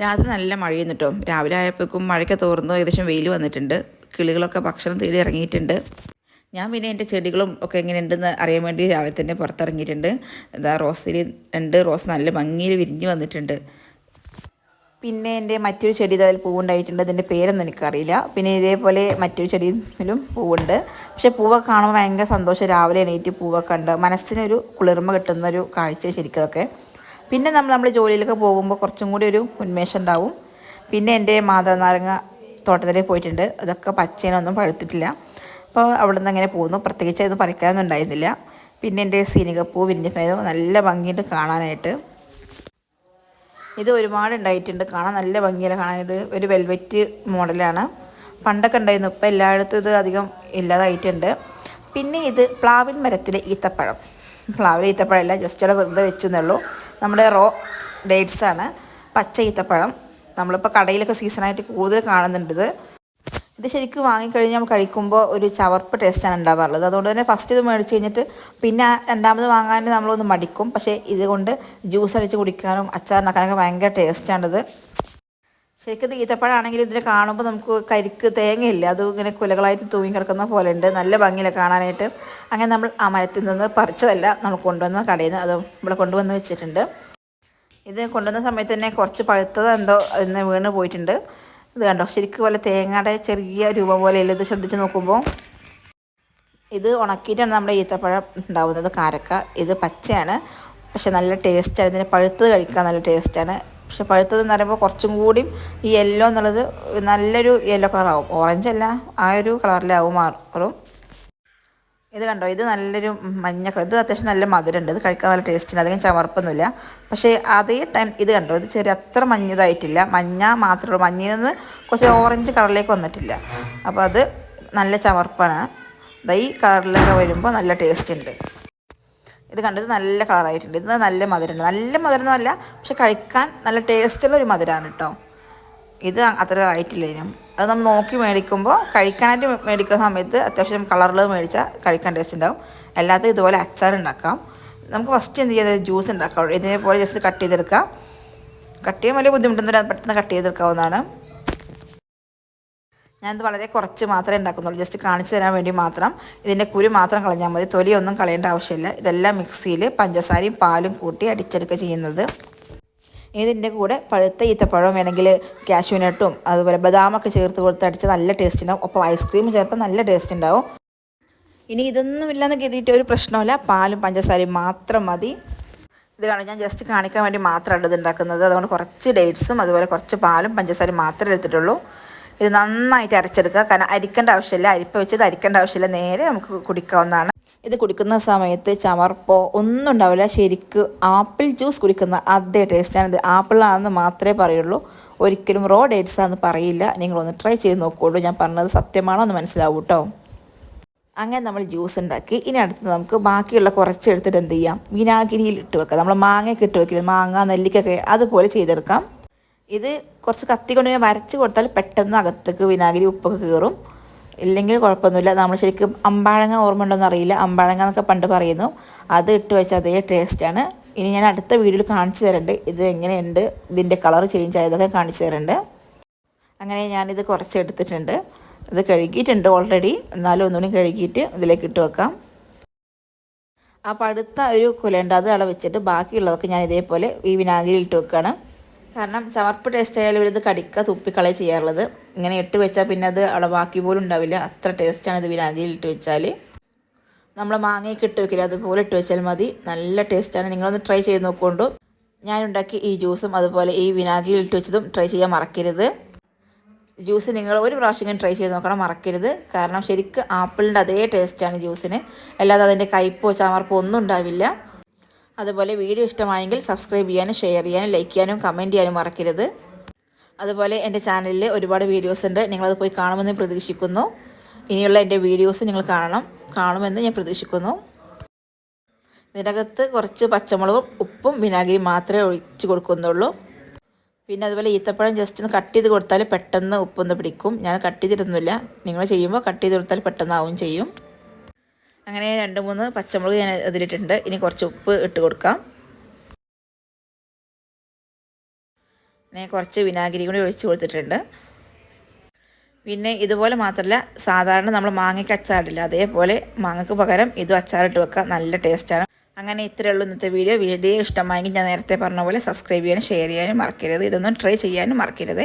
രാത്രി നല്ല മഴയെന്ന് കേട്ടോ. രാവിലെ ആയപ്പോഴേക്കും മഴയ്ക്ക് തോർന്നു, ഏകദേശം വെയിൽ വന്നിട്ടുണ്ട്. കിളികളൊക്കെ ഭക്ഷണം തേടി ഇറങ്ങിയിട്ടുണ്ട്. ഞാൻ പിന്നെ എൻ്റെ ചെടികളും ഒക്കെ എങ്ങനെയുണ്ടെന്ന് അറിയാൻ വേണ്ടി രാവിലെ തന്നെ പുറത്തിറങ്ങിയിട്ടുണ്ട്. എന്താ റോസിൽ 2 റോസ് നല്ല ഭംഗിയിൽ വിരിഞ്ഞ് വന്നിട്ടുണ്ട്. പിന്നെ എൻ്റെ മറ്റൊരു ചെടി അതിൽ പൂവുണ്ടായിട്ടുണ്ട്. അതിൻ്റെ പേരൊന്നും എനിക്കറിയില്ല. പിന്നെ ഇതേപോലെ മറ്റൊരു ചെടിയിലും പൂവുണ്ട്. പക്ഷേ പൂവൊക്കെ കാണുമ്പോൾ ഭയങ്കര സന്തോഷം. രാവിലെ എണീറ്റ് പൂവൊക്കെ കണ്ട് മനസ്സിനൊരു കുളിർമ കിട്ടുന്നൊരു കാഴ്ച ശരിക്കും അതൊക്കെ. പിന്നെ നമ്മൾ ജോലിയിലൊക്കെ പോകുമ്പോൾ കുറച്ചും കൂടി ഒരു ഉന്മേഷം ഉണ്ടാവും. പിന്നെ എൻ്റെ മാതളനാരങ്ങ തോട്ടത്തിലേക്ക് പോയിട്ടുണ്ട്. അതൊക്കെ പച്ചേനൊന്നും പഴുത്തിട്ടില്ല. അപ്പോൾ അവിടെ നിന്ന് അങ്ങനെ പോകുന്നു. പ്രത്യേകിച്ച് അത് പറിക്കാനൊന്നും ഉണ്ടായിരുന്നില്ല. പിന്നെ എൻ്റെ സീനികപ്പൂ വിരിഞ്ഞിട്ടുണ്ടായിരുന്നു. നല്ല ഭംഗിയുണ്ട് കാണാനായിട്ട്. ഇത് ഒരുപാട് ഉണ്ടായിട്ടുണ്ട്. കാണാൻ നല്ല ഭംഗിയില്ല. കാണാൻ ഇത് ഒരു വെൽവെറ്റ് മോഡലാണ്. പണ്ടൊക്കെ ഉണ്ടായിരുന്നു. ഇപ്പോൾ എല്ലായിടത്തും ഇത് അധികം ഇല്ലാതായിട്ടുണ്ട്. പിന്നെ ഇത് പ്ലാവിൻ മരത്തിലെ ഈത്തപ്പഴം. പ്ലാവിലെ ഈത്തപ്പഴമല്ല, ജസ്റ്റ് അവിടെ വെറുതെ വെച്ചെന്നുള്ളൂ. നമ്മുടെ റോ ഡേറ്റ്സാണ്, പച്ച ഈത്തപ്പഴം. നമ്മളിപ്പോൾ കടയിലൊക്കെ സീസണായിട്ട് കൂടുതൽ കാണുന്നുണ്ട്. ഇത് ശരിക്കും വാങ്ങിക്കഴിഞ്ഞാൽ നമ്മൾ കഴിക്കുമ്പോൾ ഒരു ചവർപ്പ് ടേസ്റ്റാണ് ഉണ്ടാവാറുള്ളത്. അതുകൊണ്ട് തന്നെ ഫസ്റ്റ് ഇത് മേടിച്ച് കഴിഞ്ഞിട്ട് പിന്നെ രണ്ടാമത് വാങ്ങാൻ നമ്മളൊന്ന് മടിക്കും. പക്ഷേ ഇതുകൊണ്ട് ജ്യൂസ് അടിച്ച് കുടിക്കാനും അച്ചാറിനാക്കാനൊക്കെ ഭയങ്കര ടേസ്റ്റാണിത്. ശരിക്കും ഇത് ഈത്തപ്പഴമാണെങ്കിൽ ഇതിനെ കാണുമ്പോൾ നമുക്ക് കരിക്ക് തേങ്ങയില്ല, അത് ഇങ്ങനെ കുലകളായിട്ട് തൂങ്ങി കിടക്കുന്ന പോലെ ഉണ്ട്. നല്ല ഭംഗിയില്ല കാണാനായിട്ട്. അങ്ങനെ നമ്മൾ ആ മരത്തിൽ നിന്ന് പറിച്ചതല്ല, നമ്മൾ കൊണ്ടുവന്ന കടയിൽ നിന്ന് അത് ഇവിടെ കൊണ്ടുവന്ന് വെച്ചിട്ടുണ്ട്. ഇത് കൊണ്ടുവന്ന സമയത്ത് തന്നെ കുറച്ച് പഴുത്തത് എന്തോ അതിന് വീണ് പോയിട്ടുണ്ട്. ഇത് കണ്ടോ, ശരിക്കും പോലെ തേങ്ങയുടെ ചെറിയ രൂപം പോലെയല്ല ഇത്. ശ്രദ്ധിച്ച് നോക്കുമ്പോൾ ഇത് ഉണക്കിയിട്ടാണ് നമ്മുടെ ഈത്തപ്പഴം ഉണ്ടാവുന്നത്, കാരക്ക. ഇത് പച്ചയാണ്, പക്ഷെ നല്ല ടേസ്റ്റാണ്. ഇതിന് പഴുത്തത് കഴിക്കാൻ നല്ല ടേസ്റ്റാണ്. പക്ഷെ പഴുത്തതെന്ന് പറയുമ്പോൾ കുറച്ചും കൂടിയും ഈ യെല്ലോ എന്നുള്ളത് നല്ലൊരു യെല്ലോ കളറാവും. ഓറഞ്ച് അല്ല, ആ ഒരു കളറിലാവും മാറും. ഇത് കണ്ടോ, ഇത് നല്ലൊരു മഞ്ഞ കളർ. ഇത് അത്യാവശ്യം നല്ല മധുരമുണ്ട്. ഇത് കഴിക്കാൻ നല്ല ടേസ്റ്റുണ്ട്, അധികം ചവർപ്പൊന്നുമില്ല. പക്ഷേ അതേ ടൈം ഇത് കണ്ടോ, ഇത് ചെറിയ അത്ര മഞ്ഞതായിട്ടില്ല. മഞ്ഞ മാത്രമേ ഉള്ളൂ, മഞ്ഞയിൽ നിന്ന് കുറച്ച് ഓറഞ്ച് കളറിലേക്ക് വന്നിട്ടില്ല. അപ്പോൾ അത് നല്ല ചവർപ്പാണ്. ഈ കളറിലൊക്കെ വരുമ്പോൾ നല്ല ടേസ്റ്റ് ഉണ്ട്. ഇത് കണ്ടത് നല്ല കളറായിട്ടുണ്ട്. ഇത് നല്ല മധുരമുണ്ട്. നല്ല മധുരമൊന്നുമല്ല, പക്ഷെ കഴിക്കാൻ നല്ല ടേസ്റ്റുള്ള ഒരു മധുരമാണ് കേട്ടോ. ഇത് അത്ര ആയിട്ടില്ല. ഇനും അത് നമ്മൾ നോക്കി മേടിക്കുമ്പോൾ, കഴിക്കാനായിട്ട് മേടിക്കുന്ന സമയത്ത് അത്യാവശ്യം കളറിൽ മേടിച്ചാൽ കഴിക്കാൻ ടേസ്റ്റ് ഉണ്ടാവും. അല്ലാതെ ഇതുപോലെ അച്ചാർ ഉണ്ടാക്കാം. നമുക്ക് ഫസ്റ്റ് എന്ത് ചെയ്താൽ ജ്യൂസ് ഉണ്ടാക്കാം. ഇതേപോലെ ജസ്റ്റ് കട്ട് ചെയ്തെടുക്കാം. കട്ട് ചെയ്യാൻ വലിയ ബുദ്ധിമുട്ടൊന്നുമില്ല, പെട്ടെന്ന് കട്ട് ചെയ്തെടുക്കാവുന്നതാണ്. ഞാനിത് വളരെ കുറച്ച് മാത്രമേ ഉണ്ടാക്കുന്നുള്ളൂ, ജസ്റ്റ് കാണിച്ചു തരാൻ വേണ്ടി മാത്രം. ഇതിൻ്റെ കുരു മാത്രം കളഞ്ഞാൽ മതി, തൊലിയൊന്നും കളയേണ്ട ആവശ്യമില്ല. ഇതെല്ലാം മിക്സിയിൽ പഞ്ചസാരയും പാലും കൂട്ടി അടിച്ചെടുക്കുക ചെയ്യുന്നത്. ഇതിൻ്റെ കൂടെ പഴുത്ത ഈത്തപ്പഴം വേണമെങ്കിൽ കാഷ്യൂനട്ടും അതുപോലെ ബദാമൊക്കെ ചേർത്ത് കൊടുത്ത് അടിച്ചാൽ നല്ല ടേസ്റ്റ് ഉണ്ടാവും. ഒപ്പം ഐസ്ക്രീം ചേർത്താൽ നല്ല ടേസ്റ്റ് ഉണ്ടാവും. ഇനി ഇതൊന്നും ഇല്ലെന്ന് കരുതിയിട്ട് ഒരു പ്രശ്നമില്ല, പാലും പഞ്ചസാരയും മാത്രം മതി. ഇത് കാണാൻ ഞാൻ ജസ്റ്റ് കാണിക്കാൻ വേണ്ടി മാത്രമാണ് ഇത് ഉണ്ടാക്കുന്നത്. അതുകൊണ്ട് കുറച്ച് ഡേറ്റ്സും അതുപോലെ കുറച്ച് പാലും പഞ്ചസാരയും മാത്രമേ എടുത്തിട്ടുള്ളൂ. ഇത് നന്നായിട്ട് അരച്ചെടുക്കുക. കാരണം അരിക്കേണ്ട ആവശ്യമില്ല, അരിപ്പ വെച്ചത് അരിക്കേണ്ട ആവശ്യമില്ല, നേരെ നമുക്ക് കുടിക്കാവുന്നതാണ്. ഇത് കുടിക്കുന്ന സമയത്ത് ചവർപ്പോ ഒന്നും ഉണ്ടാവില്ല. ശരിക്ക് ആപ്പിൾ ജ്യൂസ് കുടിക്കുന്ന അതേ ടേസ്റ്റാണ്. ഇത് ആപ്പിളാണെന്ന് മാത്രമേ പറയുള്ളൂ, ഒരിക്കലും റോ ഡേറ്റ്സ് ആണെന്ന് പറയില്ല. നിങ്ങളൊന്ന് ട്രൈ ചെയ്ത് നോക്കുകയുള്ളൂ. ഞാൻ പറഞ്ഞത് സത്യമാണോ എന്ന് മനസ്സിലാവും കേട്ടോ. അങ്ങനെ നമ്മൾ ജ്യൂസ് ഉണ്ടാക്കി. ഇനി അടുത്ത് നമുക്ക് ബാക്കിയുള്ള കുറച്ച് എടുത്തിട്ട് എന്ത് ചെയ്യാം, വിനാഗിരിയിൽ ഇട്ട് വെക്കാം. നമ്മൾ മാങ്ങയൊക്കെ ഇട്ട് വെക്കില്ല, മാങ്ങ നെല്ലിക്കൊക്കെ, അതുപോലെ ചെയ്തെടുക്കാം. ഇത് കുറച്ച് കത്തി കൊണ്ട് ഇങ്ങനെ വരച്ച് കൊടുത്താൽ പെട്ടെന്ന് അകത്തേക്ക് വിനാഗിരി ഉപ്പൊക്കെ കയറും. ഇല്ലെങ്കിൽ കുഴപ്പമൊന്നുമില്ല. നമ്മൾ ശരിക്കും അമ്പാഴങ്ങ ഓർമ്മ ഉണ്ടോയെന്ന് അറിയില്ല, അമ്പാഴങ്ങ എന്നൊക്കെ പണ്ട് പറയുന്നു. അത് ഇട്ട് വെച്ചാൽ അതേ ടേസ്റ്റാണ്. ഇനി ഞാൻ അടുത്ത വീഡിയോയിൽ കാണിച്ചു തരുന്നുണ്ട് ഇത് എങ്ങനെയുണ്ട്, ഇതിൻ്റെ കളർ ചേഞ്ച് ആയതൊക്കെ കാണിച്ചു തരുന്നുണ്ട്. അങ്ങനെ ഞാനിത് കുറച്ച് എടുത്തിട്ടുണ്ട്. ഇത് കഴുകിയിട്ടുണ്ട് ഓൾറെഡി, എന്നാലും ഒന്നുകൂടി കഴുകിയിട്ട് ഇതിലേക്ക് ഇട്ട് വെക്കാം. ആ പടുത്ത ഒരു കുലയുണ്ട്, അത് അവിടെ വെച്ചിട്ട് ബാക്കിയുള്ളതൊക്കെ ഞാൻ ഇതേപോലെ ഈ വിനാഗിരിയിൽ ഇട്ട് വെക്കുകയാണ്. കാരണം ചവർപ്പ് ടേസ്റ്റ് ആയാലും ഇവരിത് കടിക്കുക തുപ്പിക്കളയ ചെയ്യാറുള്ളത്. ഇങ്ങനെ ഇട്ട് വെച്ചാൽ പിന്നെ അത് അവിടെ ബാക്കി പോലും ഉണ്ടാവില്ല, അത്ര ടേസ്റ്റാണ് ഇത് വിനാഗിരിയിൽ ഇട്ട് വെച്ചാൽ. നമ്മൾ മാങ്ങയൊക്കെ ഇട്ട് വെക്കില്ല, അതുപോലെ ഇട്ട് വെച്ചാൽ മതി, നല്ല ടേസ്റ്റാണ്. നിങ്ങളൊന്ന് ട്രൈ ചെയ്ത് നോക്കുകൊണ്ടു. ഞാനുണ്ടാക്കി ഈ ജ്യൂസും അതുപോലെ ഈ വിനാഗിരിയിൽ ഇട്ട് വെച്ചതും ട്രൈ ചെയ്യാൻ മറക്കരുത്. ജ്യൂസ് നിങ്ങൾ ഒരു പ്രാവശ്യം ട്രൈ ചെയ്ത് നോക്കണം, മറക്കരുത്. കാരണം ശരിക്കും ആപ്പിളിൻ്റെ അതേ ടേസ്റ്റാണ് ജ്യൂസിന്, അല്ലാതെ അതിൻ്റെ കയ്പോ ചമർപ്പോ ഒന്നും ഉണ്ടാവില്ല. അതുപോലെ വീഡിയോ ഇഷ്ടമായെങ്കിൽ സബ്സ്ക്രൈബ് ചെയ്യാനും ഷെയർ ചെയ്യാനും ലൈക്ക് ചെയ്യാനും കമൻറ്റ് ചെയ്യാനും മറക്കരുത്. അതുപോലെ എൻ്റെ ചാനലിൽ ഒരുപാട് വീഡിയോസ് ഉണ്ട്, നിങ്ങളത് പോയി കാണുമെന്ന് പ്രതീക്ഷിക്കുന്നു. ഇനിയുള്ള എൻ്റെ വീഡിയോസ് നിങ്ങൾ കാണുമെന്ന് ഞാൻ പ്രതീക്ഷിക്കുന്നു. ഇതിനകത്ത് കുറച്ച് പച്ചമുളകും ഉപ്പും വിനാഗിരി മാത്രമേ ഒഴിച്ച് കൊടുക്കുന്നുള്ളൂ. പിന്നെ അതുപോലെ ഈത്തപ്പഴം ജസ്റ്റ് ഒന്ന് കട്ട് ചെയ്ത് കൊടുത്താൽ പെട്ടെന്ന് ഉപ്പൊന്ന് പിടിക്കും. ഞാൻ കട്ട് ചെയ്തിരുന്നില്ല, നിങ്ങൾ ചെയ്യുമ്പോൾ കട്ട് ചെയ്ത് കൊടുത്താൽ പെട്ടെന്നാവും ചെയ്യും. അങ്ങനെ 2-3 പച്ചമുളക് ഞാൻ അതിലിട്ടുണ്ട്. ഇനി കുറച്ച് ഉപ്പ് ഇട്ട് കൊടുക്കാം. ഞാൻ കുറച്ച് വിനാഗിരി കൂടി ഒഴിച്ച് കൊടുത്തിട്ടുണ്ട്. പിന്നെ ഇതുപോലെ മാത്രമല്ല, സാധാരണ നമ്മൾ മാങ്ങയ്ക്ക് അച്ചാറിടില്ല, അതേപോലെ മാങ്ങയ്ക്ക് പകരം ഇതും അച്ചാറിട്ട് വെക്കുക, നല്ല ടേസ്റ്റാണ്. അങ്ങനെ ഇത്രയേ ഉള്ളൂ ഇന്നത്തെ വീഡിയോ ഇഷ്ടമായെങ്കിൽ ഞാൻ നേരത്തെ പറഞ്ഞ പോലെ സബ്സ്ക്രൈബ് ചെയ്യാനും ഷെയർ ചെയ്യാനും മറക്കരുത്. ഇതൊന്നും ട്രൈ ചെയ്യാനും മറക്കരുത്.